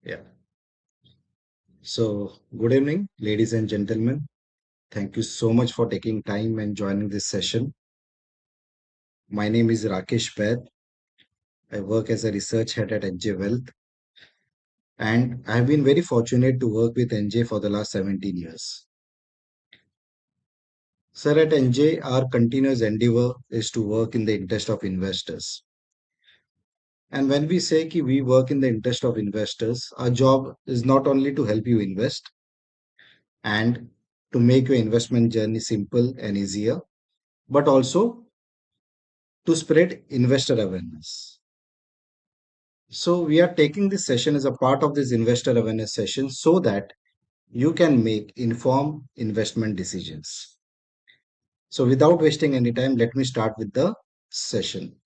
Yeah. So, good evening, ladies and gentlemen. Thank you so much for taking time and joining this session. My name is Rakesh Baid. I work as a research head at NJ Wealth, and I have been very fortunate to work with NJ for the last 17 years. Sir, at NJ, our continuous endeavor is to work in the interest of investors. And when we say that we work in the interest of investors, our job is not only to help you invest and to make your investment journey simple and easier, but also to spread investor awareness. So we are taking this session as a part of this investor awareness session so that you can make informed investment decisions. So without wasting any time, let me start with the session.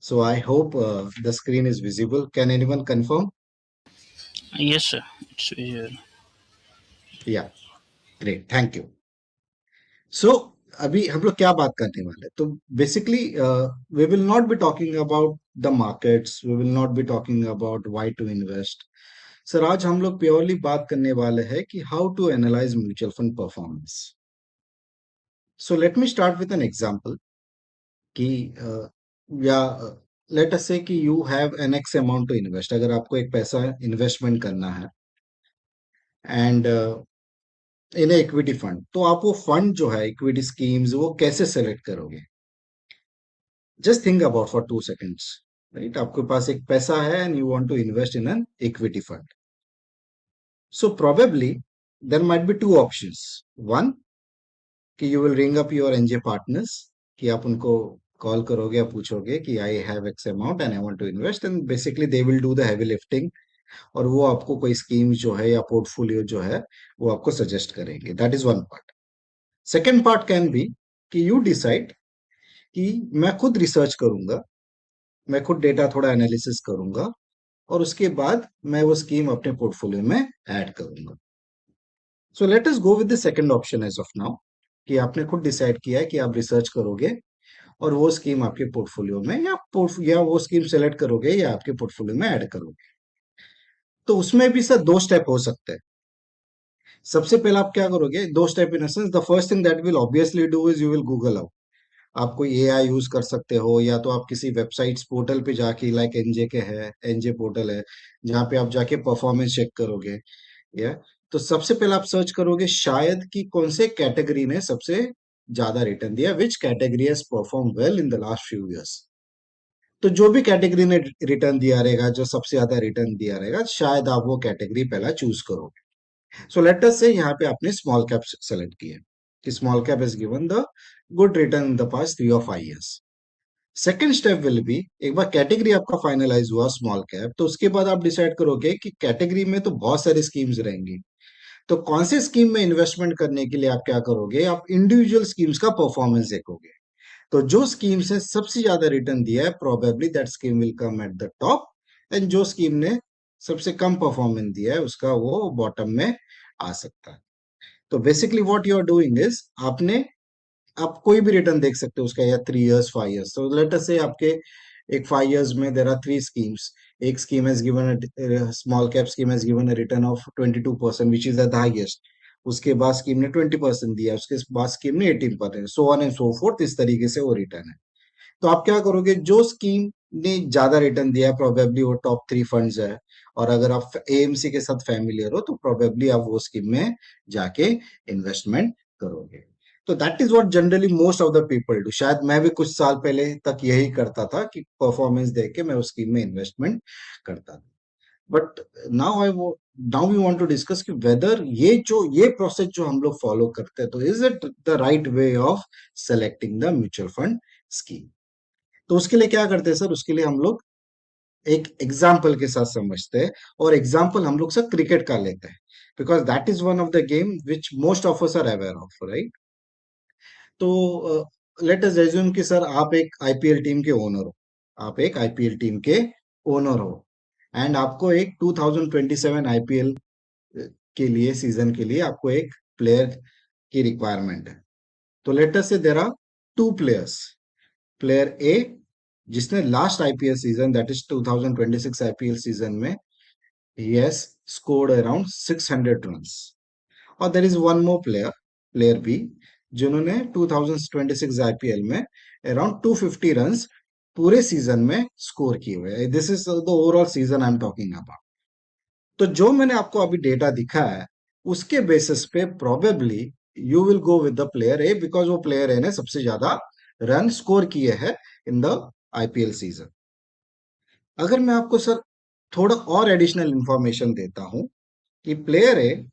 So I hope the screen is visible. Can anyone confirm? Yes, sir. It's visual. Yeah, great. Thank you. So अभी हम लोग क्या बात करने वाले हैं? तो basically we will not be talking about the markets. We will not be talking about why to invest. Sir आज हम लोग प्योरली बात करने वाले हैं कि how to analyse mutual fund performance. So let me start with an example कि या लेट अस से कि you have an X amount to invest. अगर आपको एक पैसा इन्वेस्टमेंट करना है एंड इन इक्विटी फंड, तो आप वो फंड जो है इक्विटी स्कीम्स वो कैसे सेलेक्ट करोगे? Just think about for 2 seconds. Right, आपके पास एक पैसा है and you want to invest in an equity fund. So probably there might be two options. One, कि you will ring up your NJ partners, कि आप उनको कॉल करोगे या पूछोगे कि I have X amount and I want to invest, and basically they will do the heavy lifting और वो आपको कोई स्कीम जो है या पोर्टफोलियो जो है वो आपको सजेस्ट करेंगे. That is one part. Second part can be कि यू डिसाइड कि मैं खुद रिसर्च करूंगा, मैं खुद डेटा थोड़ा एनालिसिस करूंगा और उसके बाद मैं वो स्कीम अपने पोर्टफोलियो में ऐड करूंगा. So let us go with the second option as of now, कि आपने खुद डिसाइड किया है कि आप रिसर्च करोगे और वो स्कीम आपके पोर्टफोलियो में या वो स्कीम सेलेक्ट करोगे या आपके पोर्टफोलियो में ऐड करोगे. तो उसमें भी सर दो स्टेप हो सकते हैं. सबसे पहले आप क्या करोगे? दो step in sense, the first thing that will obviously do is you will Google out. आप कोई एआई यूज कर सकते हो या तो आप किसी वेबसाइट्स पोर्टल पे जाके, लाइक एनजे के है, एनजे पोर्टल है जहाँ पे आप जाके परफॉर्मेंस चेक करोगे. या तो सबसे पहले आप सर्च करोगे शायद कि कौन से कैटेगरी ने सबसे ज्यादा रिटर्न दिया, which category has perform well in the last few years. तो जो भी कैटेगरी ने रिटर्न दिया रहेगा, जो सबसे ज्यादा रिटर्न दिया रहेगा, शायद आप वो कैटेगरी पहला चूज करोगे. सो लेट अस से यहाँ पे आपने स्मॉल कैप सेलेक्ट किया कि small cap is given the good return in the past 3 or 5 years. Second step will be, एक बार कैटेगरी आपका फाइनलाइज हुआ स्मॉल कैप, तो उसके बाद आप डिसाइड करोगे कि कैटेगरी में तो बहुत सारी स्कीम्स रहेंगी, तो कौन से स्कीम में इन्वेस्टमेंट करने के लिए आप क्या करोगे? आप इंडिविजुअल स्कीम्स का परफॉर्मेंस देखोगे. तो जो स्कीम से सबसे ज्यादा रिटर्न दिया है, probably that scheme will come at the top, and जो स्कीम ने सबसे कम परफॉर्मेंस दिया है उसका वो बॉटम में आ सकता है. तो basically what you are doing is, आपने आप कोई भी रिटर्न देख सकते हो उसका, या 3 years 5 years. तो लेट अस से आपके एक 5 years में देर आर थ्री स्कीम्स. एक scheme has given, small cap scheme has given a return of 22%, which is the highest. उसके बाद स्कीम ने 20% दिया, उसके बाद स्कीम ने 18%, so on and so fourth. इस तरीके से वो रिटर्न है. तो आप क्या करोगे? जो स्कीम ने ज्यादा रिटर्न दिया है, प्रोबेबली वो टॉप 3 फंड्स है, और अगर आप एएमसी के साथ फैमिलियर हो तो प्रोबेबली आप वो स्कीम में जाके इन्वेस्टमेंट करोगे. तो that is what generally most of the people do. शायद मैं भी कुछ साल पहले तक यही करता था कि परफॉर्मेंस देख के मैं उस स्कीम में इन्वेस्टमेंट करता था. But now now we want to discuss कि वेदर ये प्रोसेस जो हम लोग फॉलो करते हैं, तो is it the right way of selecting the mutual fund scheme? तो उसके लिए क्या करते हैं सर? उसके लिए हम लोग एक एग्जाम्पल के साथ समझते हैं, और एग्जाम्पल हम लोग सर क्रिकेट का लेते हैं, because that is one of the game which most of us are aware of, right? तो लेट अस एज्यूम कि सर आप एक आईपीएल टीम के ओनर हो. आप एक आईपीएल टीम के ओनर हो एंड आपको एक 2027 आईपीएल के लिए, सीजन के लिए आपको एक प्लेयर की रिक्वायरमेंट है. तो let us say there are two players. Player A, जिसने last IPL season, that is 2026 IPL season में he has scored around 600 runs. और there is one more player B, जिन्होंने 2026 आईपीएल में अराउंड 250 रन्स पूरे season में score किए हुए। This is the overall season I am talking about. तो जो मैंने आपको अभी डेटा दिखा है, उसके बेसिस पे probably you will go with the player A, because वो प्लेयर ए ने सबसे ज्यादा रन स्कोर किए हैं इन द आईपीएल सीजन। अगर मैं आपको सर थोड़ा और एडिशनल इंफॉर्मेशन देता हूं कि प्लेयर ए,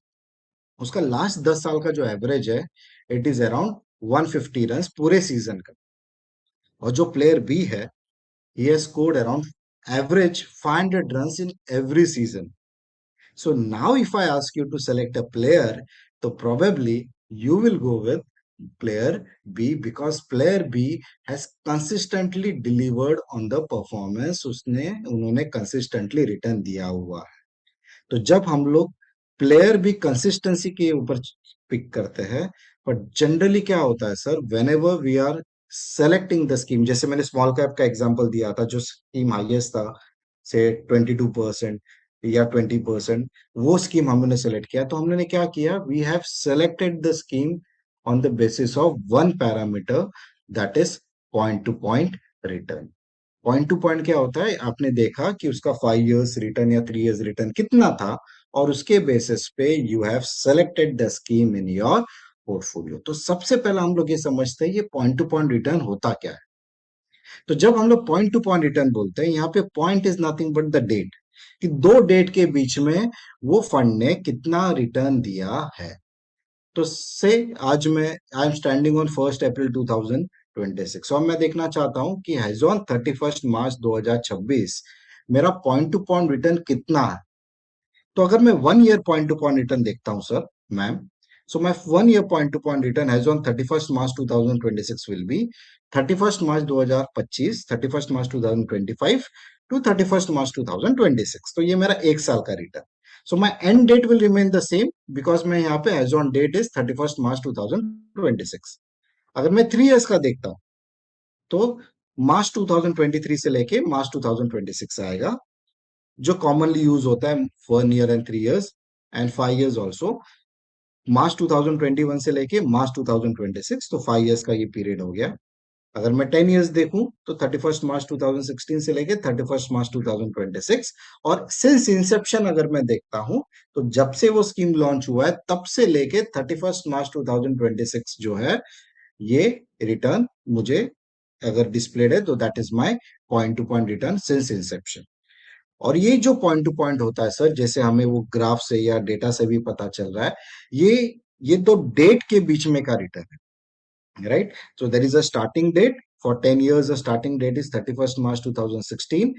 उसका लास्ट 10 साल का जो एवरेज है, इट इज अराउंड 150 रन पूरे सीजन का। और जो प्लेयर बी है, he has scored around average 500 run in every season. So now if I ask you to select a player, so probably you will go with player B, because player B has consistently delivered on the performance, उसने उन्होंने consistently return दिया हुआ है। तो जब हम लोग player भी कंसिस्टेंसी के ऊपर पिक करते हैं, बट जनरली क्या होता है sir, whenever we are selecting the scheme, जैसे मैंने स्मॉल कैप का एग्जांपल दिया था, जो स्कीम हाईएस्ट था से 22% या 20%, वो स्कीम हमने सेलेक्ट किया। तो हमने क्या किया, we have selected the scheme on the basis of one parameter, that is point to point return. Point to point क्या होता है, आपने देखा कि उसका 5 years रिटर्न या 3 years रिटर्न कितना था, और उसके बेसिस पे you have selected the scheme in your portfolio. तो सबसे पहला हम लोग ये समझते हैं ये पॉइंट टू पॉइंट रिटर्न होता क्या है। तो जब हम लोग पॉइंट टू पॉइंट रिटर्न बोलते हैं, यहाँ पे point is nothing but the date, कि दो डेट के बीच में वो फंड ने कितना रिटर्न दिया है। तो से आज मैं आई एम स्टैंडिंग ऑन 1 अप्रैल 2026, और मैं देखना चाहता हूं कि हैज ऑन 31 मार्च 2026 मेरा पॉइंट टू पॉइंट रिटर्न कितना है। तो अगर मैं 1 year point to point return देखता हूं sir ma'am, so my 1 year point to point return as on 31 March 2026 will be 31 March 2025, 31 March 2025 to 31 March 2026। तो ये मेरा एक साल का रिटर्न। So my end date will remain the same, because मैं यहाँ पे as on date is 31 March 2026। अगर मैं 3 years का देखता हूँ, तो मार्च 2023 से लेके मार्च 2026 आएगा, जो कॉमनली यूज होता है 1 year and 3 years and 5 years also. March 2021 से लेके मार्च 2026, तो 5 years का ये पीरियड हो गया। अगर मैं 10 years देखूं, तो 31 मार्च 2016 से लेके 31 मार्च 2026। और सिंस इंसेप्शन अगर मैं देखता हूं, तो जब से वो स्कीम लॉन्च हुआ है तब से लेके 31 मार्च 2026 जो है, ये रिटर्न मुझे अगर डिस्प्लेड है, तो that is my point to point return since Inception. और ये जो पॉइंट टू पॉइंट होता है सर, जैसे हमें वो ग्राफ से या डेटा से भी पता चल रहा है, ये ये दो डेट के बीच में का रिटर्न है, right. So there is a starting date for 10 years, the starting date is 31 March 2016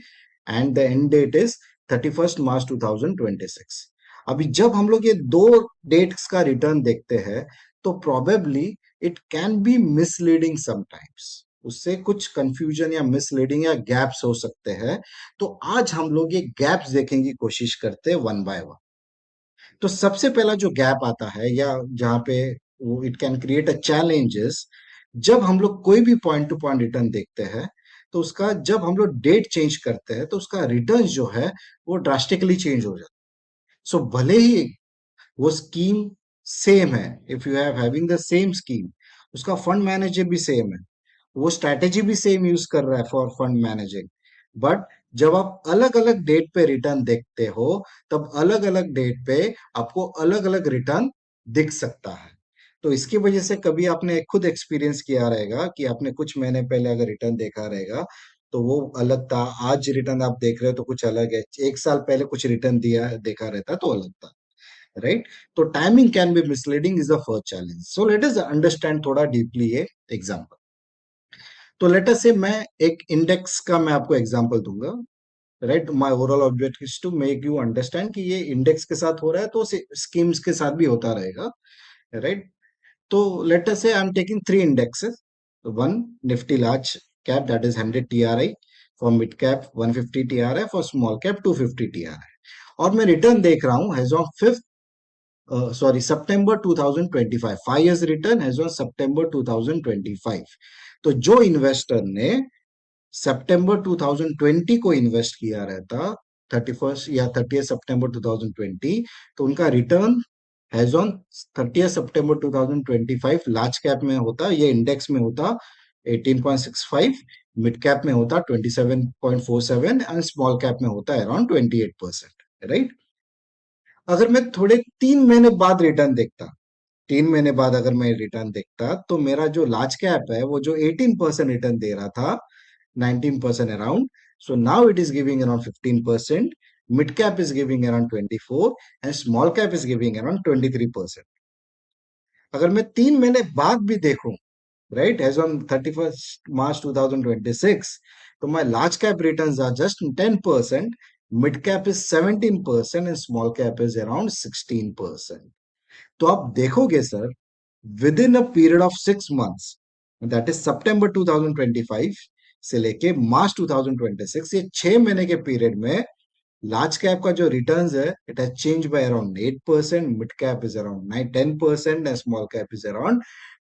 and the end date is 31 March 2026। अभी जब हम लोग ये दो डेट्स का रिटर्न देखते हैं, तो probably it can be misleading sometimes, उससे कुछ कंफ्यूजन या मिसलीडिंग या गैप्स हो सकते हैं। तो आज हम लोग ये गैप्स देखने की कोशिश करते हैं वन बाय वन। तो सबसे पहला जो गैप आता है, या जहां पे it can create a challenges, जब हम लोग कोई भी पॉइंट टू पॉइंट रिटर्न देखते हैं, तो उसका जब हम लोग डेट चेंज करते हैं, तो उसका रिटर्न जो है वो ड्रास्टिकली चेंज हो जाता है। सो भले ही वो स्कीम सेम है, if you have having the same scheme, उसका फंड मैनेजर भी सेम है, वो स्ट्रैटेजी भी सेम यूज कर रहा है फॉर फंड मैनेजिंग, बट जब आप अलग अलग डेट पे रिटर्न देखते हो, तब अलग अलग डेट पे आपको अलग अलग रिटर्न दिख सकता है। तो इसकी वजह से कभी आपने खुद एक्सपीरियंस किया रहेगा कि आपने कुछ महीने पहले अगर रिटर्न देखा रहेगा, तो वो अलग था, आज रिटर्न आप देख रहे हो तो कुछ अलग है, एक साल पहले कुछ रिटर्न दिया देखा रहता तो अलग था, राइट। तो timing can be misleading is the first challenge. So let us understand थोड़ा डीपली ये एग्जांपल। तो लेट अस से मैं एक इंडेक्स का मैं आपको एग्जांपल दूंगा, right. My overall objective is to make you understand कि ये इंडेक्स के साथ हो रहा है, तो स्कीम्स के साथ भी होता रहेगा, राइट। तो लेट अस से आई am taking 3 indexes, one Nifty large cap that is 100 TRI, for mid cap 150 TRI, for small cap 250 TRI। और मैं रिटर्न देख रहा हूं has on September 2025, 5 years return as on सितंबर 2025। तो जो इन्वेस्टर ने सितंबर 2020 को इन्वेस्ट किया रहता, 31st या 30th सितंबर 2020, तो उनका return as on 30th September 2025 large cap में होता, ये इंडेक्स में होता 18.65, मिड कैप में होता 27.47 एंड स्मॉल कैप में होता अराउंड 28%, राइट। अगर मैं थोड़े 3 महीने बाद रिटर्न देखता, 3 महीने बाद अगर मैं रिटर्न देखता, तो मेरा जो लार्ज कैप है वो जो 18% रिटर्न दे रहा था, 19% around. So now it is giving around 15%. Mid cap is giving around 24 and small cap is giving around 23%. अगर मैं 3 महीने बाद भी देखूं, right, as on 31st March 2026, तो my large cap returns are just 10%, mid cap is 17% and small cap is around 16%. तो आप देखोगे sir, within a period of 6 months, that is सितंबर 2025 से लेके मार्च 2026, ये 6 महीने के पीरियड में लार्ज कैप का जो रिटर्न्स है, it has change by around 8%, mid cap is around 9-10% and small cap is around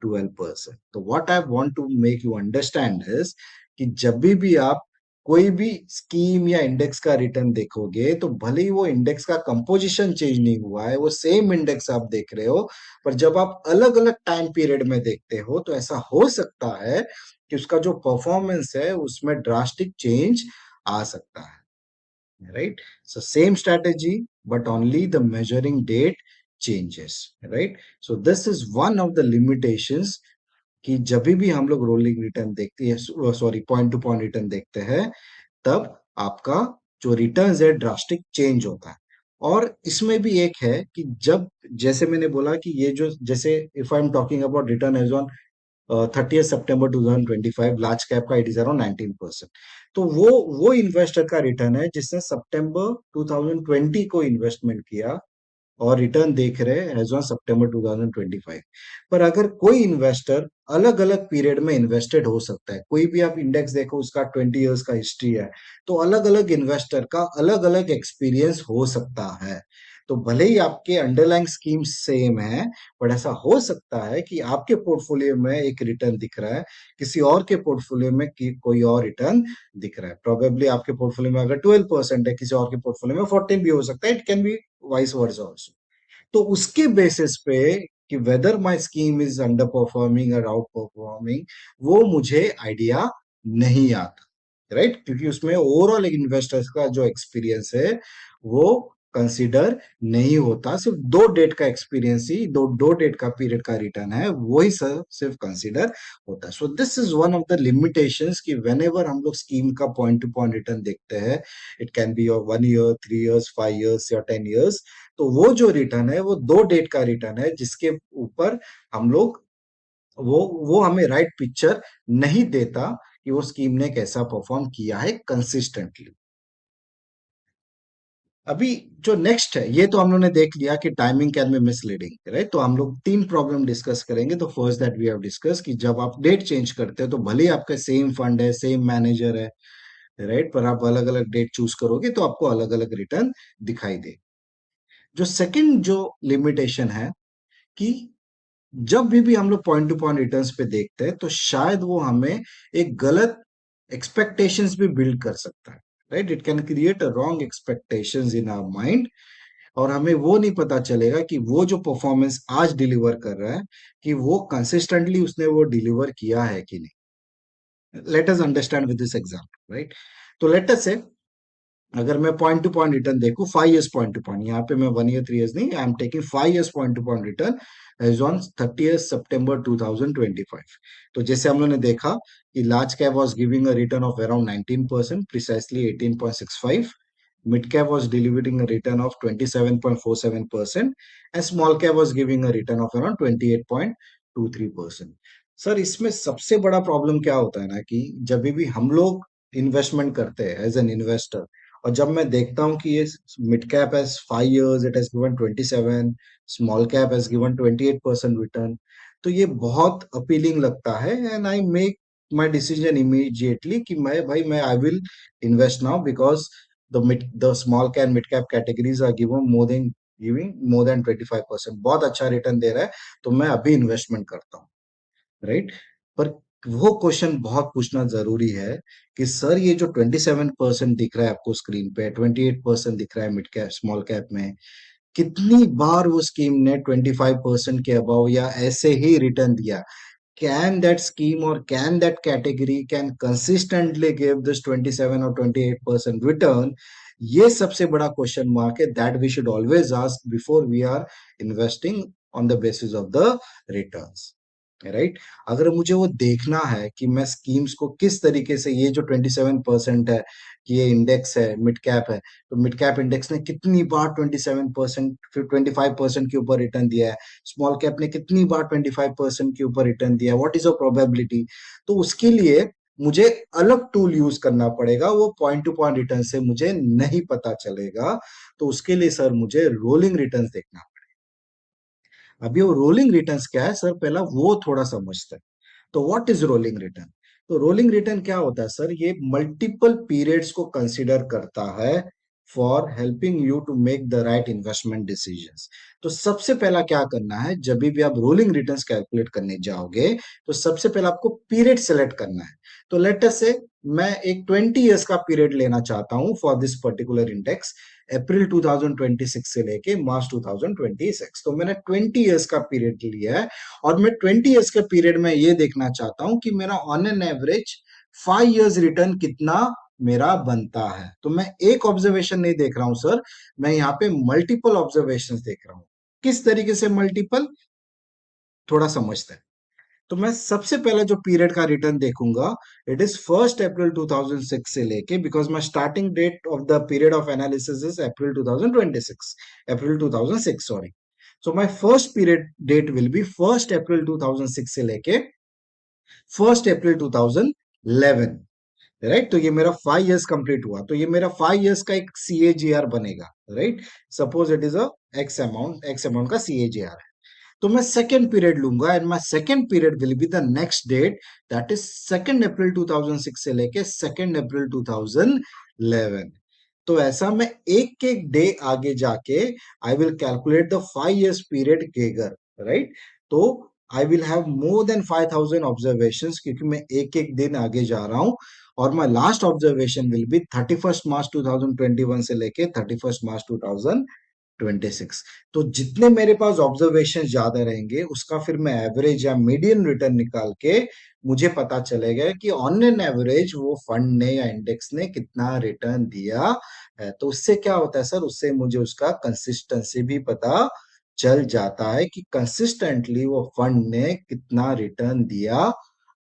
12%। तो what I want to make you understand is कि जब भी आप कोई भी स्कीम या इंडेक्स का रिटर्न देखोगे, तो भले ही वो इंडेक्स का कंपोजिशन चेंज नहीं हुआ है, वो सेम इंडेक्स आप देख रहे हो, पर जब आप अलग अलग टाइम पीरियड में देखते हो, तो ऐसा हो सकता है कि उसका जो परफॉर्मेंस है उसमें ड्रास्टिक चेंज आ सकता है, right? So same strategy, but only the measuring date changes, right? So this is one of the limitations कि जब भी हम लोग रोलिंग रिटर्न देखते हैं, sorry point to point return देखते हैं, तब आपका जो रिटर्न है ड्रास्टिक चेंज होता है। और इसमें भी एक है कि जब, जैसे मैंने बोला कि ये जो, जैसे if I am talking about return as on 30th September 2025, large cap का इट इज अराउंड 19%। तो वो इन्वेस्टर का रिटर्न है जिसने सितंबर 2020 को इन्वेस्टमेंट किया और रिटर्न देख रहे हैं एज ऑन सितंबर 2025। पर अगर कोई इन्वेस्टर अलग अलग पीरियड में इन्वेस्टेड हो सकता है, कोई भी आप इंडेक्स देखो उसका 20 इयर्स का हिस्ट्री है, तो अलग अलग इन्वेस्टर का अलग अलग एक्सपीरियंस हो सकता है। तो भले ही आपके अंडरलाइंग स्कीम सेम है, बट ऐसा हो सकता है कि आपके पोर्टफोलियो में एक रिटर्न दिख रहा है, किसी और के पोर्टफोलियो में कोई और रिटर्न दिख रहा है। प्रोबेबली आपके पोर्टफोलियो में अगर 12% है, किसी और के पोर्टफोलियो में 14 भी हो सकता है, it can be vice versa also. तो उसके बेसिस पे कि whether my scheme is underperforming और आउट परफॉर्मिंग, वो मुझे आइडिया नहीं आता, राइट? क्योंकि उसमें ओवरऑल इन्वेस्टर्स का जो एक्सपीरियंस है वो कंसीडर नहीं होता, सिर्फ 2 डेट का एक्सपीरियंस ही, दो डेट का पीरियड का रिटर्न है वही सर सिर्फ कंसीडर होता है। So this is one of the limitations कि वेन एवर हम लोग स्कीम का पॉइंट टू पॉइंट रिटर्न देखते हैं, it can be your 1 year, 3 years, 5 years या 10 इयर्स, तो वो जो रिटर्न है वो 2 डेट का रिटर्न है, जिसके ऊपर हम लोग वो हमें राइट पिक्चर नहीं देता कि वो स्कीम ने कैसा परफॉर्म किया है कंसिस्टेंटली। अभी जो नेक्स्ट है, ये तो हम लोगों ने देख लिया कि timing can be misleading, right? तो हम लोग 3 प्रॉब्लम डिस्कस करेंगे। तो first that we have discuss कि जब आप डेट चेंज करते हैं, तो भले ही आपका सेम फंड है, सेम मैनेजर है, राइट, पर आप अलग अलग डेट चूज करोगे तो आपको अलग अलग रिटर्न दिखाई दे। जो सेकंड जो लिमिटेशन है कि जब भी हम लोग पॉइंट टू पॉइंट रिटर्न्स पे देखते हैं, तो शायद वो हमें एक गलत एक्सपेक्टेशंस भी बिल्ड कर सकता है, right? It can create a wrong expectations in our mind, और हमें वो नहीं पता चलेगा कि वो जो परफॉर्मेंस आज डिलीवर कर रहा है, कि वो कंसिस्टेंटली उसने वो डिलीवर किया है कि नहीं। Late us understand with this example, right? तो लेट अस से अगर मैं पॉइंट टू पॉइंट रिटर्न देखूं, 5 इयर्स पॉइंट टू पॉइंट, यहाँ पे मैं 1 ईयर 3 इयर्स नहीं, I am taking 5 years point to point return as on 30th September 2025। तो जैसे हम लोगों ने देखा कि large cap was giving a return of around 19%, precisely 18.65, mid cap was delivering a return of 27.47% and small cap was giving a return of around 28.23%। Sir इसमें सबसे बड़ा प्रॉब्लम क्या होता है ना, कि जब भी हम लोग इन्वेस्टमेंट करते हैं एज एन इन्वेस्टर, और जब मैं देखता हूँ कि ये mid cap has 5 years, it has given 27, small cap has given 28% return, तो ये बहुत अपीलिंग लगता है and I make my decision immediately कि मैं I will invest now, because the small cap mid cap categories are giving more than 25%, बहुत अच्छा return दे रहा है, तो मैं अभी इन्वेस्टमेंट करता हूँ, राइट? पर वो क्वेश्चन बहुत पूछना जरूरी है कि सर ये जो 27% दिख रहा है आपको स्क्रीन पे, 28% दिख रहा है मिड कैप स्मॉल कैप में, कितनी बार वो स्कीम ने 25% के अबाव या ऐसे ही रिटर्न दिया? Can that scheme or can that category can consistently give this 27 or 28% return? ये सबसे बड़ा क्वेश्चन मार्क है that we should always ask before we are investing on the basis of the returns. Right? अगर मुझे वो देखना है कि मैं स्कीम्स को किस तरीके से, ये जो 27% है कि ये इंडेक्स है, मिड कैप है, तो मिड कैप इंडेक्स ने कितनी बार 27% फिर 25% के ऊपर रिटर्न दिया है, स्मॉल कैप ने कितनी बार 25% के ऊपर रिटर्न दिया है, व्हाट इज अ प्रोबेबिलिटी? तो उसके लिए मुझे अलग टूल यूज करना पड़ेगा, वो पॉइंट टू पॉइंट रिटर्न से मुझे नहीं पता चलेगा। तो उसके लिए सर मुझे रोलिंग रिटर्न्स देखना। अभी वो रोलिंग रिटर्न्स क्या है सर, पहला वो थोड़ा समझते हैं। तो व्हाट इज रोलिंग रिटर्न? तो रोलिंग रिटर्न क्या होता है सर? ये मल्टीपल पीरियड्स को कंसीडर करता है for helping you to make the right investment decisions. तो सबसे पहला क्या करना है, जब भी आप रोलिंग रिटर्न्स कैलकुलेट करने जाओगे तो सबसे पहला आपको पीरियड सेलेक्ट करना है। तो लेट अस से मैं एक 20 इयर्स का पीरियड लेना चाहता हूं फॉर दिस पर्टिकुलर इंडेक्स, अप्रैल 2026 से लेके मार्च 2026। तो मैंने 20 इयर्स का पीरियड लिया है और मैं 20 इयर्स के पीरियड में ये देखना चाहता हूं कि मेरा on an average 5 years return कितना मेरा बनता है। तो मैं एक ऑब्जर्वेशन नहीं देख रहा हूं सर, मैं यहाँ पे मल्टीपल ऑब्जर्वेशन देख रहा हूं। किस तरीके से मल्टीपल, थोड़ा समझते हैं। तो मैं सबसे पहले जो पीरियड का रिटर्न देखूंगा, इट इज 1 अप्रैल 2006 से लेके, because my starting date of the period of analysis is April 2026, April 2006 sorry. So my first period date will be 1 April 2006 से लेके 1 अप्रैल 2011, राइट? तो ये मेरा 5 इयर्स कंप्लीट हुआ, तो ये मेरा 5 इयर्स का एक CAGR बनेगा, right? Suppose it is a X amount का CAGR। तो मैं सेकेंड पीरियड लूंगा and my second period will be the next date, that is 2 April 2006 से लेके 2 अप्रैल 2011। तो ऐसा मैं एक एक डे आगे जाके I will calculate the 5 years period CAGR, right? तो I will have more than 5000 observations, क्योंकि मैं एक एक दिन आगे जा रहा हूं। और my last observation will be 31 मार्च 2021 से लेके 31 मार्च 2026। तो जितने मेरे पास ऑब्जर्वेशन ज्यादा रहेंगे उसका फिर मैं एवरेज या मीडियन रिटर्न निकाल के मुझे पता चलेगा कि ऑन एन एवरेज वो फंड ने या इंडेक्स ने कितना रिटर्न दिया है। तो उससे क्या होता है सर, उससे मुझे उसका कंसिस्टेंसी भी पता चल जाता है कि कंसिस्टेंटली वो फंड ने कितना रिटर्न दिया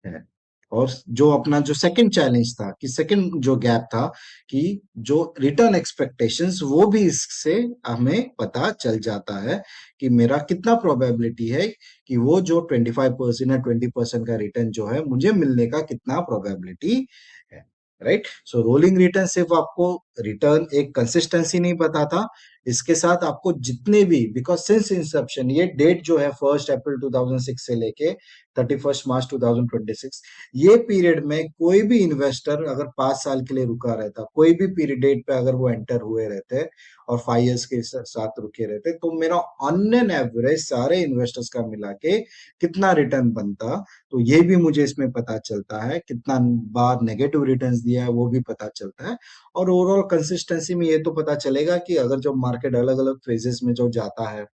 है। और जो अपना जो सेकंड चैलेंज था, कि सेकंड जो गैप था, कि जो रिटर्न एक्सपेक्टेशंस, वो भी इससे हमें पता चल जाता है कि मेरा कितना प्रोबेबिलिटी है कि वो जो 25% या 20% का रिटर्न जो है मुझे मिलने का कितना प्रोबेबिलिटी है, राइट? सो रोलिंग रिटर्न सिर्फ आपको रिटर्न एक कंसिस्टेंसी नहीं बताता, इसके साथ आपको जितने भी, बिकॉज सिंस इंसेप्शन ये डेट जो है 1 अप्रैल 2006 से लेके 31 मार्च 2026, ये पीरियड में कोई भी इन्वेस्टर अगर 5 साल के लिए रुका रहता, कोई भी पीरियड डेट पे अगर वो एंटर हुए रहते और 5 इयर्स के साथ रुके रहते, तो मेरा ऑन एन एवरेज सारे इन्वेस्टर्स का मिला के कितना रिटर्न बनता, तो ये भी मुझे इसमें पता चलता है। कितना बार नेगेटिव रिटर्न्स दिया है वो भी पता चलता है। और ओवरऑल कंसिस्टेंसी में ये तो पता चलेगा कि अगर जो मार्केट अलग अलग फेजेस में जो जाता है,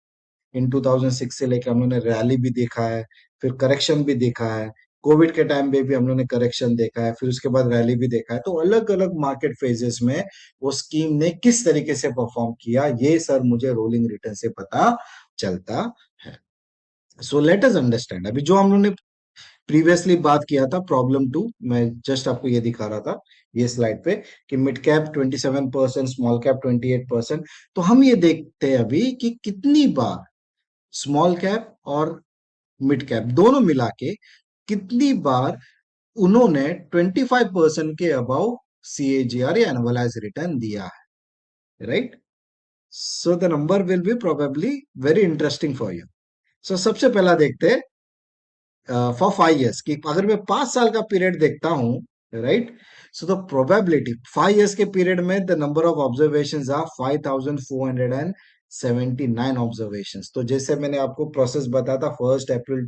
इन 2006 से लेकर हम लोगों ने रैली भी देखा है, फिर करेक्शन भी देखा है, कोविड के टाइम पे भी हम लोगों ने करेक्शन देखा है, फिर उसके बाद रैली भी देखा है। तो अलग अलग मार्केट फेजेस में वो स्कीम ने किस तरीके से परफॉर्म किया, ये सर मुझे रोलिंग रिटर्न से पता चलता है। सो लेट अस अंडरस्टैंड, अभी जो हम लोगों ने प्रीवियसली बात किया था प्रॉब्लम 2, मैं जस्ट आपको ये दिखा रहा था ये स्लाइड पे, कि मिड कैप 27%, स्मॉल कैप 28%। तो हम ये देखते हैं अभी कि कितनी बार स्मॉल कैप और मिड कैप दोनों मिला के कितनी बार उन्होंने 25% के अबाउ CAGR या एनुअलाइज रिटर्न दिया है, right? So the number will be probably very interesting for you. सो सबसे पहला देखते हैं फॉर 5 इयर्स, कि अगर मैं 5 साल का पीरियड देखता हूं, right? So the probability 5 years के पीरियड में the number of observations are 5479 observations. तो जैसे मैंने आपको प्रोसेस बताया था, 1 अप्रैल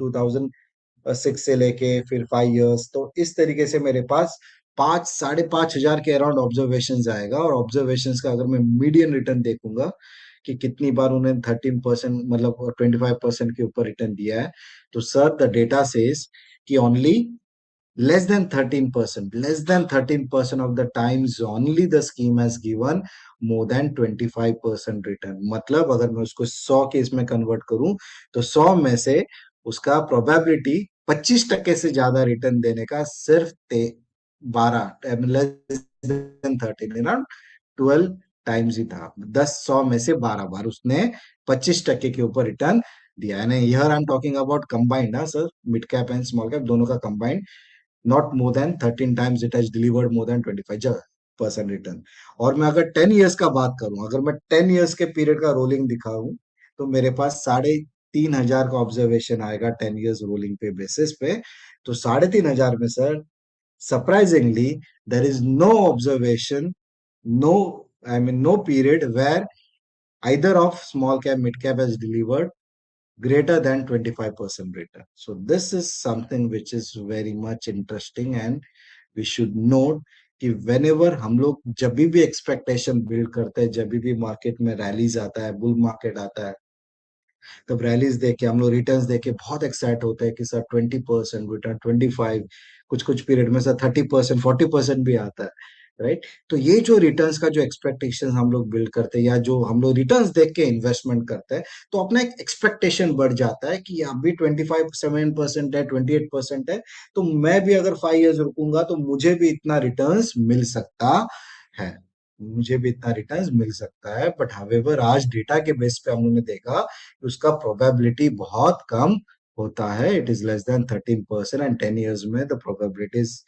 6 से लेके फिर 5 इयर्स, तो इस तरीके से मेरे पास 5 5,500 के अराउंड ऑब्जर्वेशन आएगा। और ऑब्जर्वेशन का अगर मैं मीडियन रिटर्न देखूंगा कि कितनी बार उन्हें 13% मतलब 25% के ऊपर रिटर्न दिया है, तो सर द डेटा सेज कि only less than 13% of the times only the scheme has given more than 25% return. मतलब अगर मैं उसको 100 के इसमें कन्वर्ट करूं तो 100 में से उसका प्रोबेबिलिटी 25% से ज्यादा रिटर्न देने का सिर्फ 12 लेस देन 13 अराउंड 12 टाइम्स ही था। 100 में से 12 बार उसने 25% के ऊपर रिटर्न दिया है। ना, here I am talking about combined, ना sir, mid cap and small cap दोनों का combined. not more than 13 times it has delivered more than 25% return. और मैं अगर 10 इयर्स का बात करूं, अगर मैं 10 इयर्स के पीरियड का रोलिंग दिखाऊं, तो मेरे पास 3,500 का ऑब्जर्वेशन आएगा 10 इयर्स रोलिंग पे बेसिस पे। तो 3,500 में sir surprisingly there is no observation, no, I mean no period where either of small cap mid cap has delivered greater than 25% return. So this is something which is very much interesting, and we should note कि whenever हम लोग जब भी expectation build करते हैं, जब भी market में रैलीज आता है, बुल मार्केट आता है, तब रैलीज देख के हम लोग रिटर्न्स देख के बहुत एक्साइट होते हैं कि सर 20% रिटर्न, 25, कुछ कुछ पीरियड में सर 30%, 40% भी आता है, राइट। तो ये जो रिटर्न्स का जो एक्सपेक्टेशन हम लोग बिल्ड करते हैं, या जो हम लोग रिटर्न्स देख के इन्वेस्टमेंट करते हैं, तो अपना एक एक्सपेक्टेशन बढ़ जाता है कि अभी 25-7% है, 28% है, तो मैं भी अगर 5 इयर्स रुकूंगा तो मुझे भी इतना रिटर्न्स मिल सकता है, मुझे भी इतना रिटर्न्स मिल सकता है। बट हावेवर आज डेटा के बेस पे हम लोगों ने देखा उसका प्रोबेबिलिटी बहुत कम होता है, it is less than 13%, and 10 years में the probability is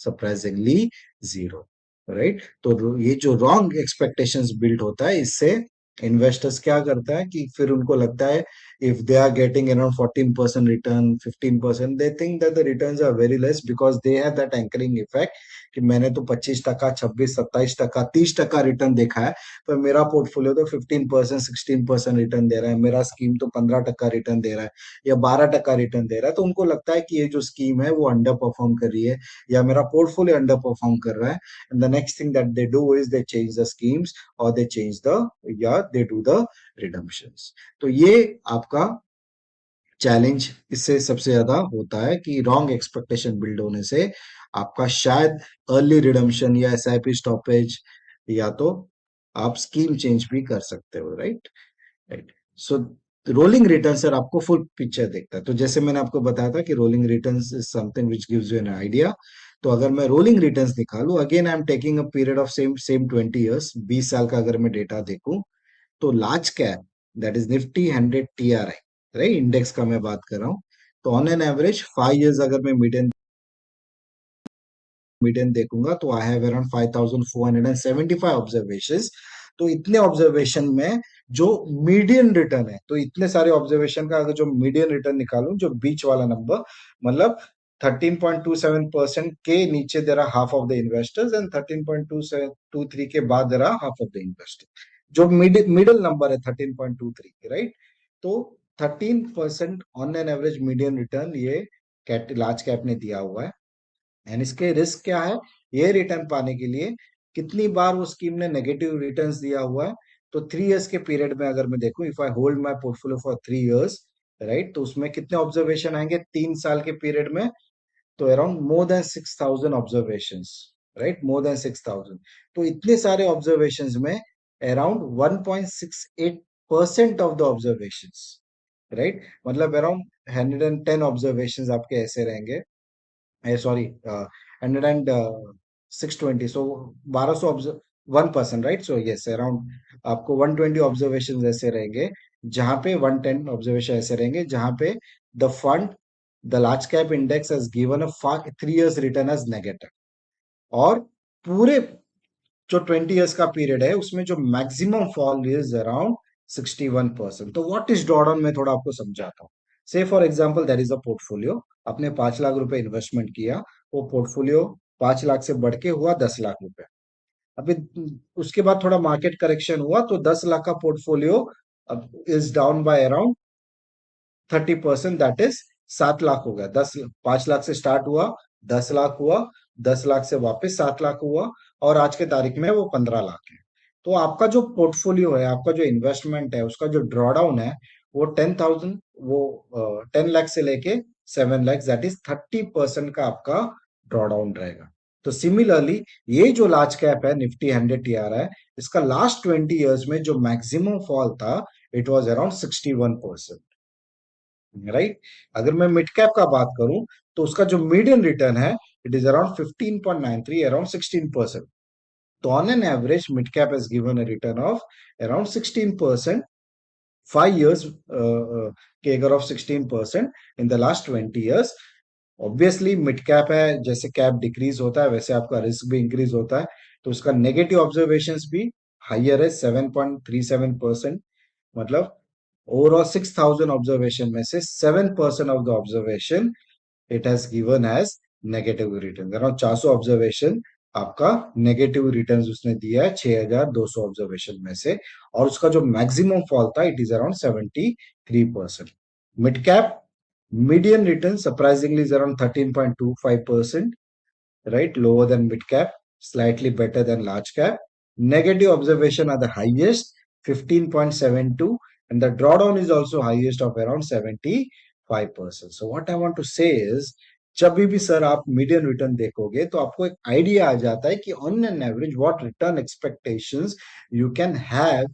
surprisingly zero, right. तो ये जो रॉन्ग एक्सपेक्टेशंस बिल्ड होता है, इससे इन्वेस्टर्स क्या करता है कि फिर उनको लगता है if they are getting around 14% return, 15%, they think that the returns are very less because they have that anchoring effect कि मैंने तो 25%, 26, 27%, 30% रिटर्न देखा है, पर मेरा पोर्टफोलियो तो 15%, 16% रिटर्न दे रहा है, मेरा स्कीम तो 15% रिटर्न दे रहा है या 12% रिटर्न दे रहा है। तो उनको लगता है कि ये जो स्कीम है वो अंडर परफॉर्म कर रही है या मेरा पोर्टफोलियो अंडर परफॉर्म कर रहा है। And the next thing that they do is they change the schemes और दे चेंज द या दे डू द रिडम्पशंस। तो ये आपका चैलेंज इससे सबसे ज्यादा होता है कि रॉन्ग एक्सपेक्टेशन बिल्ड होने से आपका शायद अर्ली रिडम्पशन या एसआईपी स्टॉपेज या तो आप स्कीम चेंज भी कर सकते हो, राइट। राइट। सो रोलिंग रिटर्न सर आपको फुल पिक्चर देखता है। तो जैसे मैंने आपको बताया था कि rolling returns is something which gives you an idea. तो अगर मैं रोलिंग रिटर्न्स निकालूं, again I am taking a period of same same 20 years, 20 साल का अगर मैं डेटा देखूं, तो large cap that is Nifty 100 TRI, right, index का मैं बात कर रहा हूँ। तो ऑन एन एवरेज 5 इयर्स अगर मैं मीडियन देखूंगा तो आई हैव अराउंड 5,475 ऑब्जर्वेशंस। तो इतने ऑब्जर्वेशन में जो मीडियन रिटर्न है, तो इतने सारे ऑब्जर्वेशन का अगर जो मीडियन रिटर्न निकालूं, जो बीच वाला नंबर, मतलब 13.27% के नीचे there are half of the investors and 13.23 के बाद there are half of the investors. जो मिडिल नंबर है 13.23, राइट। तो 13% on an average median return ये लार्ज कैप ने दिया हुआ है। एंड इसके रिस्क क्या है, ये रिटर्न पाने के लिए कितनी बार वो स्कीम ने नेगेटिव रिटर्न्स दिया हुआ है। तो 3 इयर्स के पीरियड में अगर मैं देखूं, if I hold my portfolio for 3 years, right, तो उसमें कितने ऑब्जर्वेशन आएंगे 3 साल के पीरियड में, तो around more than 6,000 observations, right, more than 6,000। तो इतने सारे ऑब्जर्वेशंस में around 1.68% of the observations, right, मतलब अराउंड 110 ऑब्जर्वेशंस आपके ऐसे रहेंगे, सॉरी 10620, सो 1200 observe 1%, right. So yes, around आपको 120 ऑब्जर्वेशन ऐसे रहेंगे, जहां पे 110 ऑब्जर्वेशन ऐसे रहेंगे जहां पे the fund, the large cap index has given a 3 years return as negative. और पूरे जो 20 इयर्स का पीरियड है उसमें जो मैक्सिमम फॉल इज अराउंड 61%। तो व्हाट इज ड्रॉडाउन में थोड़ा आपको समझाता हूँ। से for example that is a portfolio, आपने 5 लाख रुपए इन्वेस्टमेंट किया, वो पोर्टफोलियो 5 लाख से बढ़ के हुआ 10 लाख रुपए। अभी उसके बाद थोड़ा मार्केट करेक्शन हुआ तो 10 लाख का पोर्टफोलियो अब is down by around 30%, that is 7 lakh हो गया, 5 लाख से स्टार्ट हुआ, 10 लाख हुआ, 10 लाख से वापस 7 लाख हुआ, और आज के तारीख में वो 15 लाख है। तो आपका जो पोर्टफोलियो है, आपका जो इन्वेस्टमेंट है, उसका जो ड्रॉडाउन है, वो 10,000, वो 10 लाख से लेके 7 लाख, दैट इज 30% का आपका ड्रॉडाउन रहेगा। तो सिमिलरली ये जो लार्ज कैप है निफ्टी 100 TRI, इसका लास्ट 20 ईयर्स में जो मैक्सिमम फॉल था, इट वॉज अराउंड 61%, राइट। अगर मैं मिड कैप का बात करूं, तो उसका जो मीडियन रिटर्न है, इट इज अराउंड 15.93, अराउंड 16%। तो on an average mid cap has given a return of around 16%, 5 years CAGR of 16% in the last 20 years। Obviously mid cap है, जैसे कैप डिक्रीज होता है वैसे आपका रिस्क भी इंक्रीज होता है, तो उसका नेगेटिव ऑब्जर्वेशंस भी हाइयर है, 7.37%। मतलब ओवरऑल 6,000 ऑब्जर्वेशन में से 7% of the observation it has given as negative return, around 400 observation आपका नेगेटिव रिटर्न उसने दिया है 6,200 ऑब्जर्वेशन में से, और उसका जो मैक्सिमम फॉल था, it is around 73%। Mid cap median return surprisingly is around 13.25%, right? Lower than mid cap, slightly better than large cap. Negative observation are the highest, 15.72, and the drawdown is also highest of around 75%. So what I want to say is, जब भी sir आप median return देखोगे तो आपको एक idea आ जाता है कि on an average what return expectations you can have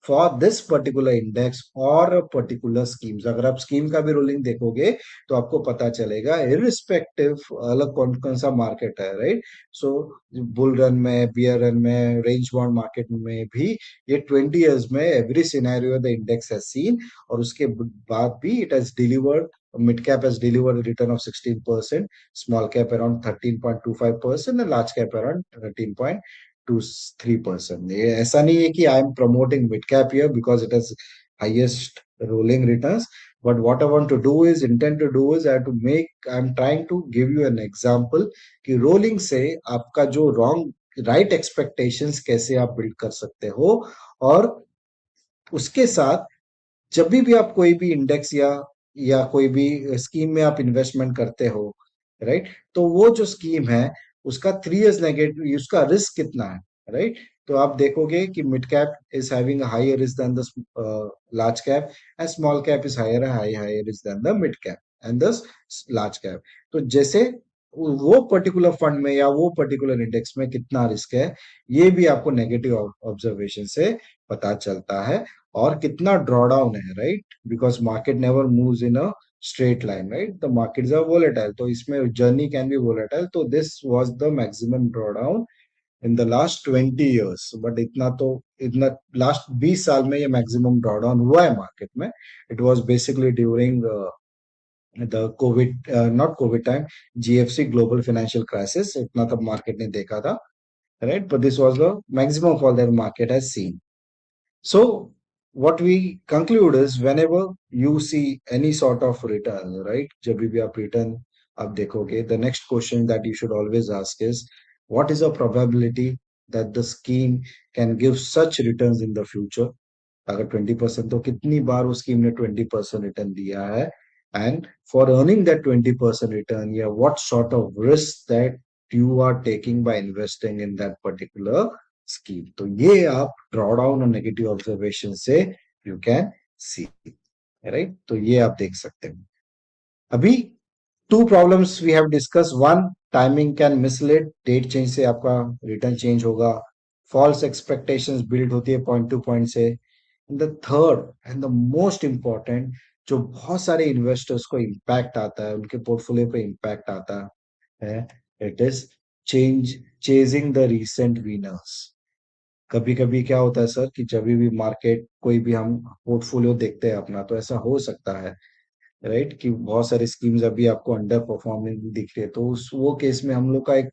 for this particular index और पर्टिकुलर स्कीम्स। अगर आप स्कीम का भी रोलिंग देखोगे तो आपको पता चलेगा, इरिस्पेक्टिव अलग कौन कौन सा मार्केट है, राइट। सो बुल रन में, बियर रन में, रेंज बाउंड मार्केट में भी ये 20 ईयर्स में every scenario the index has seen, और उसके बाद भी it has delivered, mid cap has delivered a return of 16%, small cap around 13.25%, and large cap around 13.23%। ये ऐसा नहीं है कि I am promoting mid cap here because it has highest rolling returns, but what I want to do is, intend to do is, I have to make, I'm trying to give you an example कि rolling से आपका जो wrong right expectations कैसे आप build कर सकते हो, और उसके साथ जब भी आप कोई भी इंडेक्स या कोई भी स्कीम में आप इन्वेस्टमेंट करते हो, राइट, तो वो जो स्कीम है उसका 3 इयर्स नेगेटिव, उसका रिस्क कितना है, राइट। तो आप देखोगे कि mid cap is having higher risk than the large cap, and small cap is higher risk than the mid cap and the large cap. तो जैसे वो पर्टिकुलर फंड में या वो पर्टिकुलर इंडेक्स में कितना रिस्क है, ये भी आपको नेगेटिव ऑब्जर्वेशन से पता चलता है, और कितना ड्रॉडाउन है, right, because market never moves in a straight line, right, the markets are volatile, तो इसमें जर्नी कैन बी वोलेटाइल। तो this was the maximum drawdown in the last 20 years, but इतना लास्ट 20 साल में ये मैक्सिमम ड्रॉडाउन हुआ है market में। It was basically during the Covid, not Covid time, GFC, global financial crisis, इतना तब मार्केट ने देखा था, right, but this was the maximum fall that market has seen. So what we conclude is, whenever you see any sort of return, right, जब भी आप return आप देखोगे, the next question that you should always ask is, what is the probability that the scheme can give such returns in the future? अगर 20%, तो कितनी बार उस scheme ने 20% रिटर्न दिया है, and for earning that 20% return, या what sort of risk that you are taking by investing in that particular scheme. तो ये आप ड्रॉ डाउन और नेगेटिव ऑब्जर्वेशन से यू कैन सी, राइट। तो ये आप देख सकते हैं। अभी two problems we have discuss, one, timing can mislead, date change से आपका रिटर्न चेंज होगा, फॉल्स एक्सपेक्टेशंस बिल्ड होती है पॉइंट टू पॉइंट से, the third and the most important, जो बहुत सारे इन्वेस्टर्स को इम्पैक्ट आता है, उनके पोर्टफोलियो पे इम्पैक्ट आता है, it is chasing the recent winners. कभी कभी क्या होता है सर कि जब भी मार्केट, कोई भी हम पोर्टफोलियो देखते हैं अपना, तो ऐसा हो सकता है, राइट, कि बहुत सारी स्कीम्स अभी आपको अंडर परफॉर्मिंग दिख रही है, तो उस वो केस में हम लोग का एक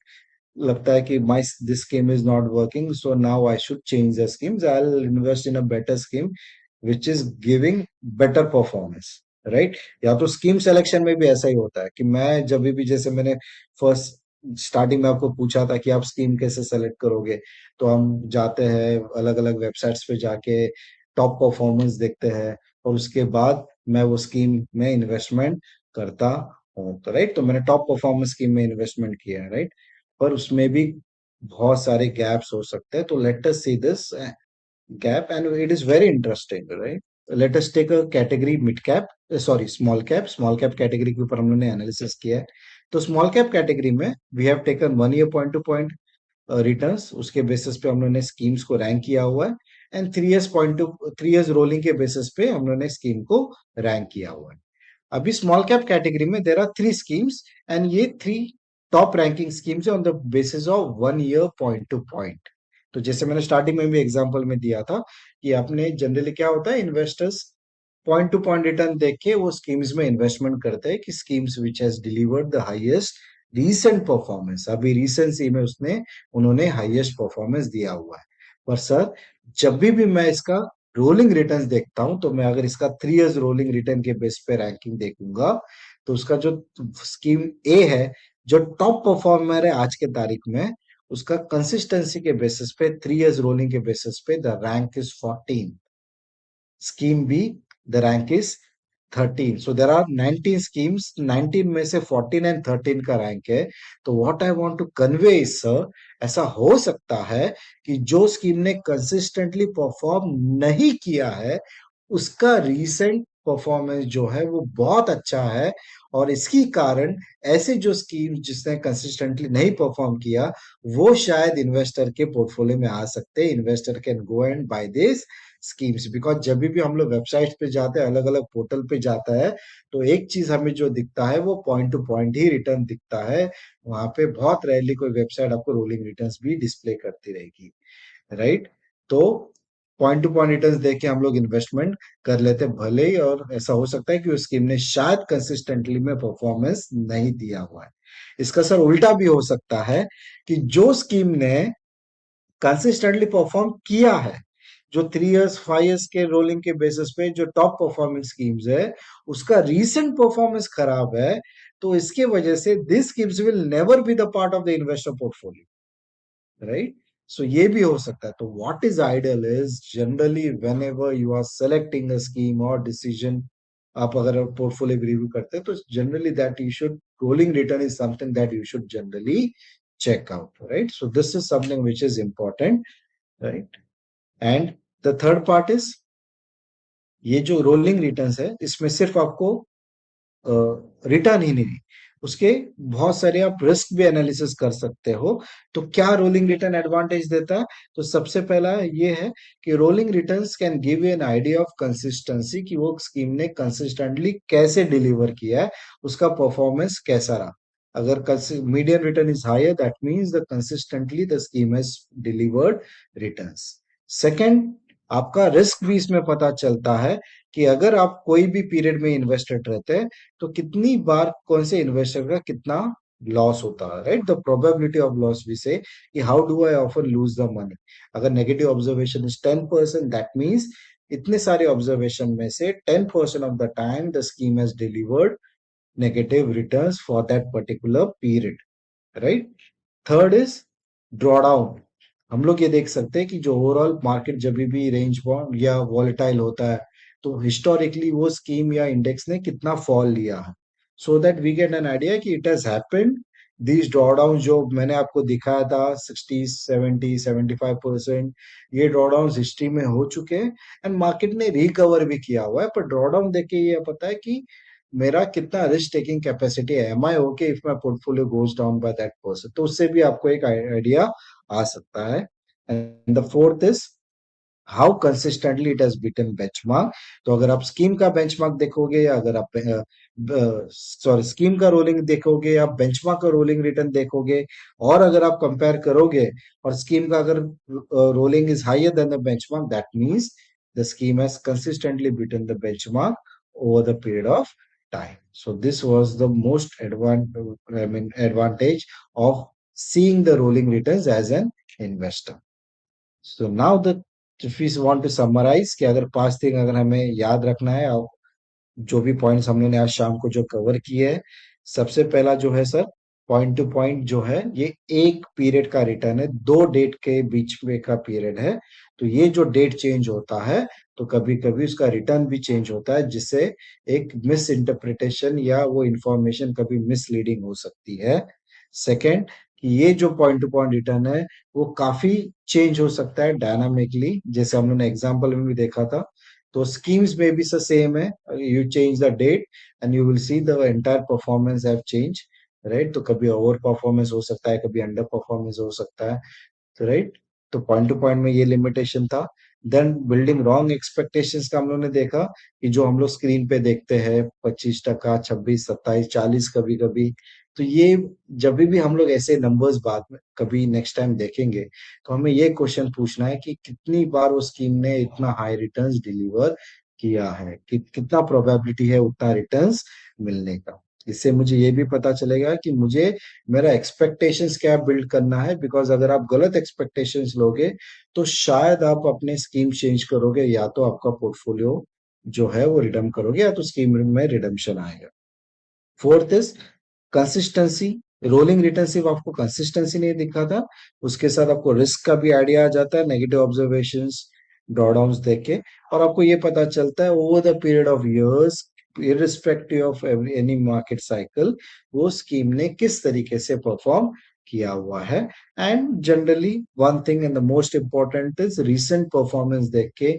लगता है कि my this scheme is not working, so now I should change the schemes, I will invest in a better scheme which is giving better performance, right. या तो स्कीम सिलेक्शन में भी ऐसा ही होता है कि मैं जब भी, जैसे मैंने फर्स्ट स्टार्टिंग में आपको पूछा था कि आप स्कीम कैसे सेलेक्ट करोगे, तो हम जाते हैं अलग अलग वेबसाइट्स पे जाके टॉप परफॉर्मेंस देखते हैं, और उसके बाद मैं वो स्कीम में इन्वेस्टमेंट करता हूँ, तो राइट, तो मैंने टॉप परफॉर्मेंस स्कीम में इन्वेस्टमेंट किया है, राइट, पर उसमें भी बहुत सारे गैप्स हो सकते हैं, तो let us see this gap and it is very interesting, right? Let us take a category mid cap, sorry, small cap category के ऊपर हम लोगों ने एनालिसिस किया है। तो स्मॉल कैप कैटेगरी में we have taken 1 year point to point returns, उसके बेसिस पे हम लोगों ने स्कीम्स को रैंक किया हुआ है, एंड 3 years रोलिंग के बेसिस पे हम लोगों ने स्कीम को रैंक किया हुआ है। अभी स्मॉल कैप कैटेगरी में देर आर 3 schemes, एंड ये 3 टॉप रैंकिंग स्कीम्स है on the basis of 1 year point to point. तो जैसे मैंने स्टार्टिंग में भी एग्जांपल में दिया था कि आपने जनरली क्या होता है, investors point to point return देख के वो स्कीम्स में इन्वेस्टमेंट करते हैं कि schemes which has delivered the highest recent performance, अभी रिसेंसी में उसने उन्होंने हाईएस्ट परफॉर्मेंस दिया हुआ है। पर सर, जब भी मैं इसका रोलिंग रिटर्न्स देखता हूं, तो मैं अगर इसका 3 years रोलिंग रिटर्न के बेस पे रैंकिंग देखूंगा, तो उसका जो स्कीम ए है, जो टॉप परफॉर्मर है आज के तारीख में, उसका कंसिस्टेंसी के बेसिस पे 3 years रोलिंग के बेसिस पे the rank is 14। Scheme B, the rank is 13। So there are 19 schemes, 19 में से 14 एंड 13 का रैंक है। तो what I want to convey is sir, ऐसा हो सकता है कि जो स्कीम ने कंसिस्टेंटली परफॉर्म नहीं किया है, उसका रीसेंट परफॉर्मेंस जो है वो बहुत अच्छा है, और इसकी कारण ऐसे जो स्कीम जिसने कंसिस्टेंटली नहीं परफॉर्म किया, वो शायद इन्वेस्टर के पोर्टफोलियो में आ सकते हैं। Investor can go and buy this schemes, because जब भी हम लोग वेबसाइट पे जाते हैं, अलग अलग पोर्टल पे जाता है, तो एक चीज हमें जो दिखता है वो point to point he return दिखता है। वहां पे बहुत रेयरली कोई वेबसाइट आपको रोलिंग रिटर्न्स भी डिस्प्ले करती रहेगी, राइट? तो पॉइंट टू पॉइंट रिटर्न्स देख के हम लोग इन्वेस्टमेंट कर लेते हैं भले ही, और ऐसा हो सकता है कि उस स्कीम ने शायद कंसिस्टेंटली में परफॉर्मेंस नहीं दिया हुआ है। इसका सर उल्टा भी हो सकता है कि जो स्कीम ने कंसिस्टेंटली परफॉर्म किया है, जो 3 years 5 years के रोलिंग के बेसिस पे जो टॉप परफॉर्मिंग स्कीम्स है, उसका रीसेंट परफॉर्मेंस खराब है, तो इसके वजह से this schemes will never be the part of the investor portfolio, right? So ये भी हो सकता है। तो what is ideal is generally whenever you are selecting a scheme और डिसीजन, आप अगर पोर्टफोलियो रिव्यू करते हैं, तो generally that you should, rolling return is something that you should generally check out, right? So this is something which is important, right? And the third part is, ये जो rolling returns है, इसमें सिर्फ आपको return ही नहीं, उसके बहुत सारे आप रिस्क भी एनालिसिस कर सकते हो। तो क्या रोलिंग रिटर्न एडवांटेज देता है? तो सबसे पहला ये है कि rolling returns can give you an idea of consistency, कि वो स्कीम ने कंसिस्टेंटली कैसे डिलीवर किया है, उसका परफॉर्मेंस कैसा रहा। अगर median return is higher, that means the consistently the scheme has delivered returns. Second, आपका रिस्क भी इसमें पता चलता है कि अगर आप कोई भी पीरियड में इन्वेस्टेड रहते हैं, तो कितनी बार कौन से इन्वेस्टर का कितना लॉस होता है, right? The probability of loss भी से कि how do I offer lose the money. अगर negative observation is 10%, that means इतने सारे ऑब्जर्वेशन में से 10% of the time the scheme has delivered negative returns for that particular period, right? Third is drawdown. हम लोग ये देख सकते हैं कि जो ओवरऑल मार्केट जब भी रेंज बाउंड या वॉलेटाइल होता है, तो हिस्टोरिकली वो स्कीम या इंडेक्स ने कितना फॉल लिया है, so that we get an idea कि it has happened. These drawdown जो मैंने आपको दिखाया था 60 70 75%, ये ड्रॉडाउन हिस्ट्री में हो चुके हैं, एंड मार्केट ने रिकवर भी किया हुआ है। पर ड्रॉडाउन देख के ये पता है कि मेरा कितना रिस्क टेकिंग कैपेसिटी है, am I okay if my portfolio goes down by that percent, तो उससे भी आपको एक आइडिया आ सकता है। And the fourth is how consistently it has beaten benchmark. तो अगर आप स्कीम का बेंचमार्क देखोगे, या अगर आप सॉरी स्कीम का रोलिंग देखोगे, या बेंचमार्क का रोलिंग रिटर्न देखोगे, और अगर आप कंपेयर करोगे, और स्कीम का अगर rolling is higher than the benchmark, that means the scheme has consistently beaten the benchmark over the period of time. So this was the most advantage of seeing the rolling returns as an investor. So now the, if we want to summarize कि अगर 5 दिन अगर हमें याद रखना है, जो भी पॉइंट्स हमने आज शाम को जो कवर किए हैं, सबसे पहला जो है सर, पॉइंट टू पॉइंट जो है ये एक पीरियड का रिटर्न है, दो डेट के बीच में का पीरियड है। तो ये जो डेट चेंज होता है तो कभी कभी उसका रिटर्न भी चेंज होता है, जिससे एक मिस इंटरप्रिटेशन या वो इंफॉर्मेशन कभी मिसलीडिंग हो सकती है। सेकंड, कि ये जो पॉइंट टू पॉइंट रिटर्न है वो काफी चेंज हो सकता है डायनामिकली, जैसे हम लोगों ने एग्जाम्पल में भी देखा था। तो स्कीम्स में भी सेम है, you change the date and you will see the entire performance have change, right. तो कभी ओवर परफॉर्मेंस हो सकता है, कभी अंडर परफॉर्मेंस हो सकता है, तो राइट। तो पॉइंट टू पॉइंट में ये लिमिटेशन था। देन बिल्डिंग रॉन्ग एक्सपेक्टेशंस का हम लोग ने देखा, कि जो हम लोग स्क्रीन पे देखते हैं 25%, 26, 27, 40 कभी कभी। तो ये जब भी हम लोग ऐसे नंबर्स बाद में कभी नेक्स्ट टाइम देखेंगे, तो हमें ये क्वेश्चन पूछना है कि कितनी बार वो स्कीम ने इतना हाई रिटर्न्स डिलीवर किया है, कि कितना प्रोबेबिलिटी है उतना रिटर्न्स मिलने का। इससे मुझे ये भी पता चलेगा कि मुझे मेरा एक्सपेक्टेशंस क्या बिल्ड करना है, बिकॉज अगर आप गलत एक्सपेक्टेशंस लोगे तो शायद आप अपने स्कीम चेंज करोगे, या तो आपका पोर्टफोलियो जो है वो रिडम करोगे, या तो स्कीम में रिडम्पशन आएगा। Fourth is consistency. Rolling return सिर्फ आपको कंसिस्टेंसी नहीं दिखा था, उसके साथ आपको रिस्क का भी आइडिया आ जाता है, नेगेटिव ऑब्जर्वेशंस, ड्रॉडाउन्स देख के। और आपको ये पता चलता है over the period of years, irrespective of any market cycle, वो स्कीम ने किस तरीके से परफॉर्म किया हुआ है। And generally one thing and the most important is recent performance देख के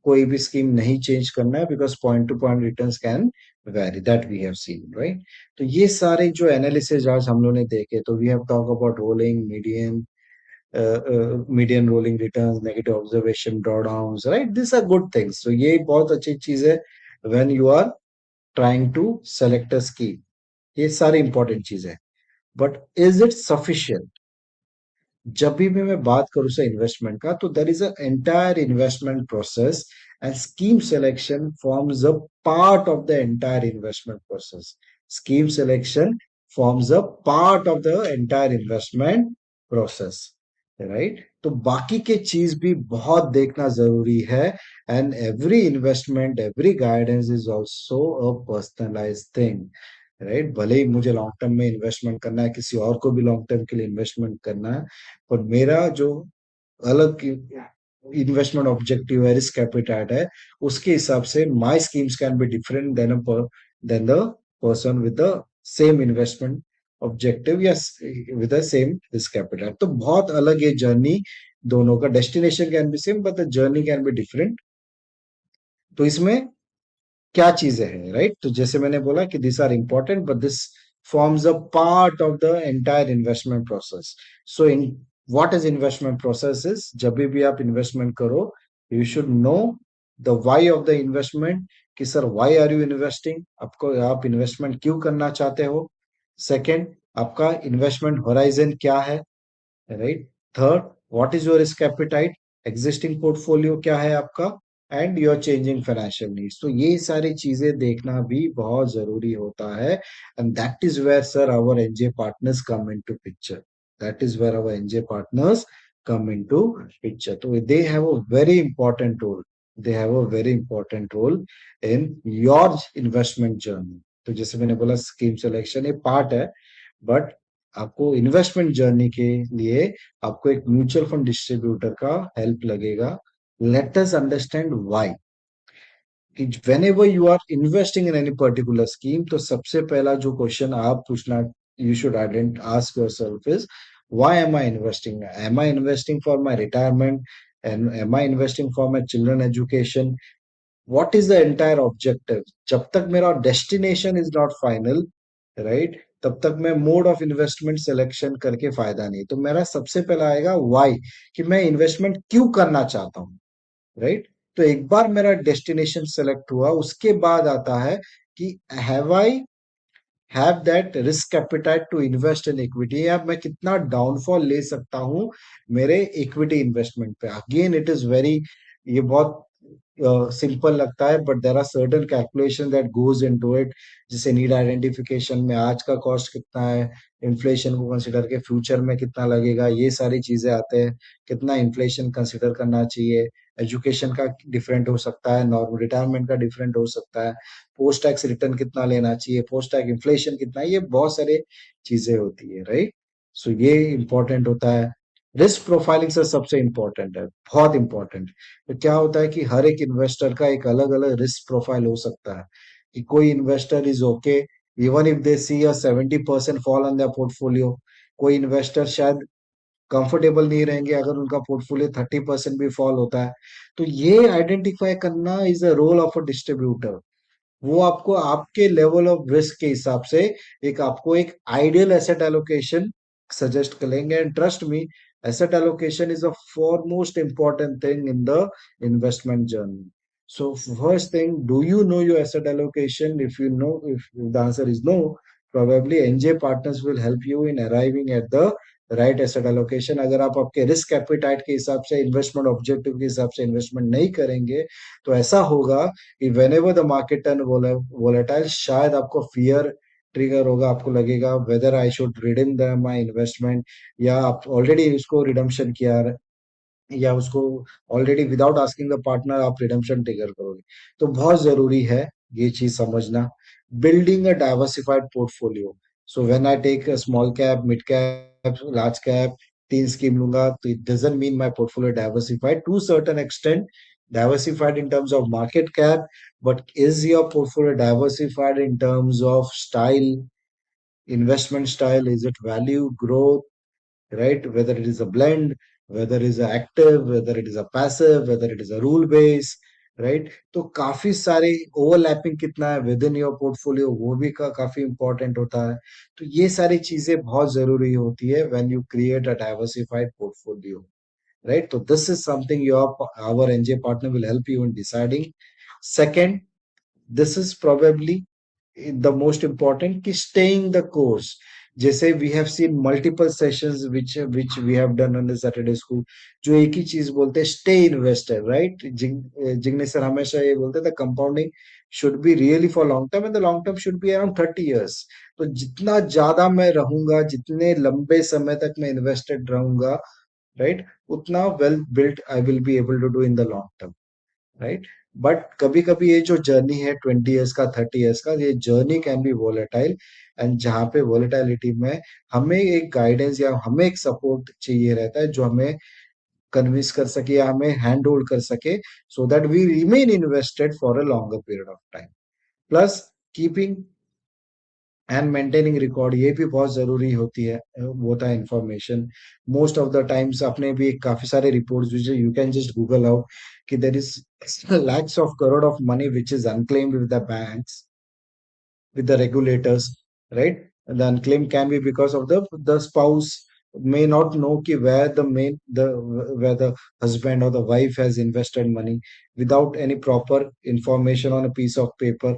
कोई भी स्कीम नहीं चेंज करना है, because point to point returns can vary, that we have seen, right? तो ये सारे जो एनालिसिस आज हम लोग ने देखे, तो we have talk about rolling, median rolling returns, negative observation, drawdowns, right? This are good things. तो ये बहुत अच्छी चीज है when you are trying to select a scheme. ये सारी इंपॉर्टेंट चीज है, बट इज इट सफिशिएंट? जब भी मैं बात करूं सर इन्वेस्टमेंट का, तो there is a entire investment process, and scheme selection forms a part of the entire investment process. Scheme selection forms a part of the entire investment process, right. तो बाकी के चीज भी बहुत देखना जरूरी है। And every investment, every guidance is also a personalize thing, right. भले ही मुझे लॉन्ग टर्म में इन्वेस्टमेंट करना है, किसी और को भी लॉन्ग टर्म के लिए इन्वेस्टमेंट करना है, पर मेरा जो अलग इन्वेस्टमेंट ऑब्जेक्टिव है, रिस्क एपिटाइट है, उसके हिसाब से my schemes can be different than the person with the same investment objective, या with the same risk appetite. तो बहुत अलग है जर्नी, दोनों का destination can be same but the journey can be different. तो इसमें क्या चीजें हैं, राइट? तो जैसे मैंने बोला कि this are important, but this forms a part of the entire investment process. So in what is investment process is, जब भी आप इन्वेस्टमेंट करो, you should know the why of the investment, कि sir why are you investing, आपको आप investment क्यों करना चाहते हो। सेकंड, आपका इन्वेस्टमेंट होराइजन क्या है, right. Third, what is your risk appetite, existing portfolio क्या है आपका, and your changing financial needs. तो ये सारी चीजें देखना भी बहुत जरूरी होता है, and that is where sir our NJ partners come into picture. That is where our NJ partners come into picture. So they have a very important role. They have a very important role in your investment journey. तो जैसे मैंने बोला scheme selection एक part है, but आपको investment journey के लिए आपको एक म्यूचुअल फंड डिस्ट्रीब्यूटर का हेल्प लगेगा। लेट अस अंडरस्टैंड व्हाई, कि whenever you are investing in any particular scheme, तो सबसे पहला जो क्वेश्चन आप पूछना, you should ask yourself is, why am I investing? Am I investing for my retirement, and am I investing for my children education? What is the entire objective? जब तक मेरा destination is not final, right, तब तक मैं mode of investment selection करके फायदा नहीं। तो मेरा सबसे पहला आएगा व्हाई, कि मैं इन्वेस्टमेंट क्यों करना चाहता हूँ, राइट। तो एक बार मेरा डेस्टिनेशन सेलेक्ट हुआ, उसके बाद आता है कि have I have that risk appetite to invest in equity, या मैं कितना डाउनफॉल ले सकता हूं मेरे इक्विटी इन्वेस्टमेंट पे। अगेन इट इज वेरी, ये बहुत सिंपल लगता है, but there are certain calculation that goes into it, जैसे नीड आइडेंटिफिकेशन में आज का कॉस्ट कितना है, इन्फ्लेशन को कंसिडर के फ्यूचर में कितना लगेगा, ये सारी चीजें आते हैं, कितना इन्फ्लेशन कंसिडर करना चाहिए, एजुकेशन का डिफरेंट हो सकता है, नॉर्मल रिटायरमेंट का डिफरेंट हो सकता है, पोस्ट टैक्स रिटर्न कितना लेना चाहिए, पोस्ट टैक्स इन्फ्लेशन कितना है, ये बहुत सारे चीजें होती है, राइट। सो ये इंपॉर्टेंट होता है। रिस्क प्रोफाइलिंग से सबसे इंपॉर्टेंट है, बहुत इंपॉर्टेंट। तो क्या होता है कि हर एक इन्वेस्टर का एक अलग अलग रिस्क प्रोफाइल हो सकता है, कि कोई investor is okay even if they see a 70% fall on their portfolio, कोई इन्वेस्टर शायद कंफर्टेबल नहीं रहेंगे अगर उनका पोर्टफोलियो 30% भी फॉल होता है। तो ये आइडेंटिफाई करना is a role of a distributor. वो आपको आपके लेवल ऑफ रिस्क के हिसाब से एक आपको एक आइडियल एसेट एलोकेशन सजेस्ट करेंगे, and trust me, asset allocation is a foremost important thing in the investment journey. So first thing, do you know your asset allocation? If you know, if the answer is no, probably NJ Partners will help you in arriving at the right asset allocation. अगर आप आपके risk appetite के हिसाब से, investment objective के हिसाब से investment नहीं करेंगे, तो ऐसा होगा कि whenever the market turn volatile, शायद आपको फियर ट्रिगर होगा, आपको लगेगा whether I should redeem the my investment, या आप ऑलरेडी उसको रिडम्पशन किया, या उसको already without asking the partner आप रिडम्पशन ट्रिगर करोगे। तो बहुत जरूरी है ये चीज समझना। Building a diversified portfolio, so when I take a small cap, mid cap, large cap, तीन स्कीम लूंगा, तो it doesn't mean my portfolio diversified to certain extent, diversified in terms of market cap, but is your portfolio diversified in terms of style, investment style? Is it value, growth, right? Whether it is a blend, whether it is a active, whether it is a passive, whether it is a rule base, right. तो काफी सारे overlapping कितना है with in your portfolio, वो भी काफी important होता है। तो ये सारी चीजें बहुत जरूरी होती है when you create a diversified portfolio, right? So this is something our NJ partner will help you in deciding. Second, this is probably the most important, कि staying the course. जैसे we have seen multiple sessions which we have done on the Saturday school, जो एक ही चीज बोलते हैं, stay invested, right? जिग्ने sir हमेशा ये बोलते थे, compounding should be really for long term, and the long term should be around 30 years. तो जितना ज्यादा मैं रहूंगा, जितने लंबे समय तक मैं इन्वेस्टेड रहूंगा, राइट, उतना well built I will be able to do in the long term, right. But कभी कभी ये जो जर्नी है 20 इयर्स का, 30 इयर्स का, ये journey can be volatile, and जहाँ पे वोलेटाइलिटी में हमें एक गाइडेंस या हमें एक सपोर्ट चाहिए रहता है, जो हमें कन्विंस कर सके या हमें हैंड होल्ड कर सके, so that we remain invested for a longer period of time. Plus keeping and maintaining record, ये भी बहुत जरूरी होती है, होता है information. Most of the times आपने भी काफी सारे reports you can just Google out, कि there is lakhs of crore of money which is unclaimed with the banks, with the regulators, right? The unclaimed can be because of the spouse may not know ki where the main the where the husband or the wife has invested money, without any proper information on a piece of paper।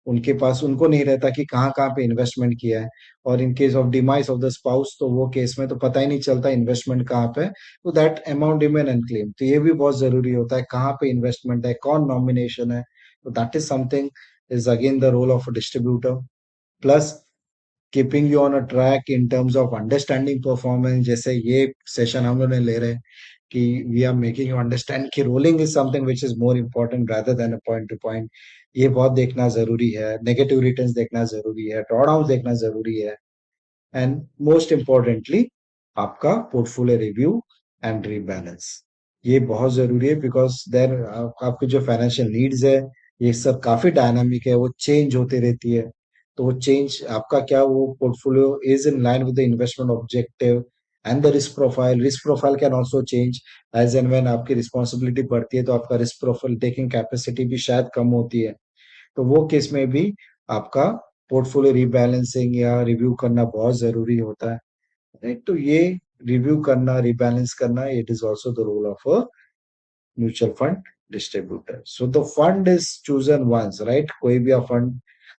उनके पास, उनको नहीं रहता कि कहाँ कहाँ पे investment किया है, और in case of demise of the spouse, तो वो केस में तो पता ही नहीं चलता इन्वेस्टमेंट कहाँ पे, तो दैट अमाउंट रिमेन अनक्लेम। तो ये भी बहुत जरूरी होता है, कहाँ पे इन्वेस्टमेंट है, कौन नॉमिनेशन है, तो that is something, is again the role of a distributor। Plus keeping you on a track in terms of understanding performance, जैसे ये सेशन हम लोग ने ले रहे हैं, कि we are making you understand कि rolling is something which is more important rather than a point to point। ये बहुत देखना जरूरी है, नेगेटिव रिटर्न्स देखना जरूरी है, ड्रॉडाउन देखना जरूरी है, एंड मोस्ट इम्पोर्टेंटली आपका पोर्टफोलियो रिव्यू एंड रीबैलेंस, ये बहुत जरूरी है, बिकॉज देर आपके जो फाइनेंशियल नीड्स है, ये सब काफी डायनामिक है, वो चेंज होती रहती है। तो वो चेंज आपका क्या, वो portfolio is in line with the investment objective and the risk profile can also change as and when आपकी रिस्पॉन्सिबिलिटी बढ़ती है, तो आपका रिस्क प्रोफाइल टेकिंग कैपेसिटी भी शायद कम होती है। तो वो केस में भी आपका पोर्टफोलियो रीबैलेंसिंग या रिव्यू करना बहुत जरूरी होता है, राइट। तो ये रिव्यू करना, रिबैलेंस करना, it is also the role of a mutual fund distributor. So the fund is chosen once, right. कोई भी आप फंड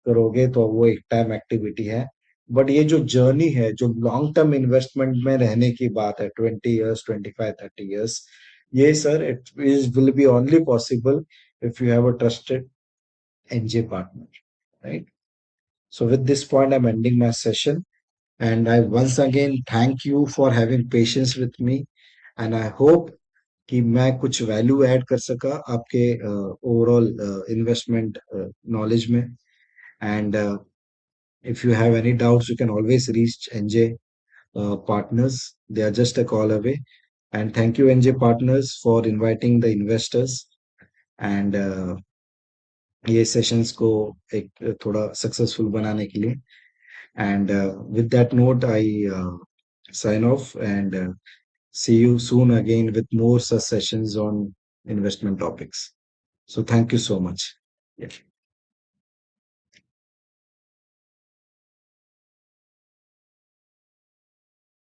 करोगे तो वो एक टाइम एक्टिविटी है, बट ये जो जर्नी है, जो लॉन्ग टर्म इन्वेस्टमेंट में रहने की बात है, 20 इयर्स, 25, 30 इयर्स, ये sir it is will be only possible if you have a trusted NJ partner, right? So with this point, I'm ending my session. And I once again thank you for having patience with me. And I hope कि मैं कुछ value add कर सका आपके overall investment knowledge में. And if you have any doubts, you can always reach NJ Partners. They are just a call away. And thank you, NJ Partners, for inviting the investors. And ये sessions को एक थोड़ा successful बनाने के लिए. And with that note, I sign off and see you soon again with more such sessions on investment topics. So thank you so much. Yeah.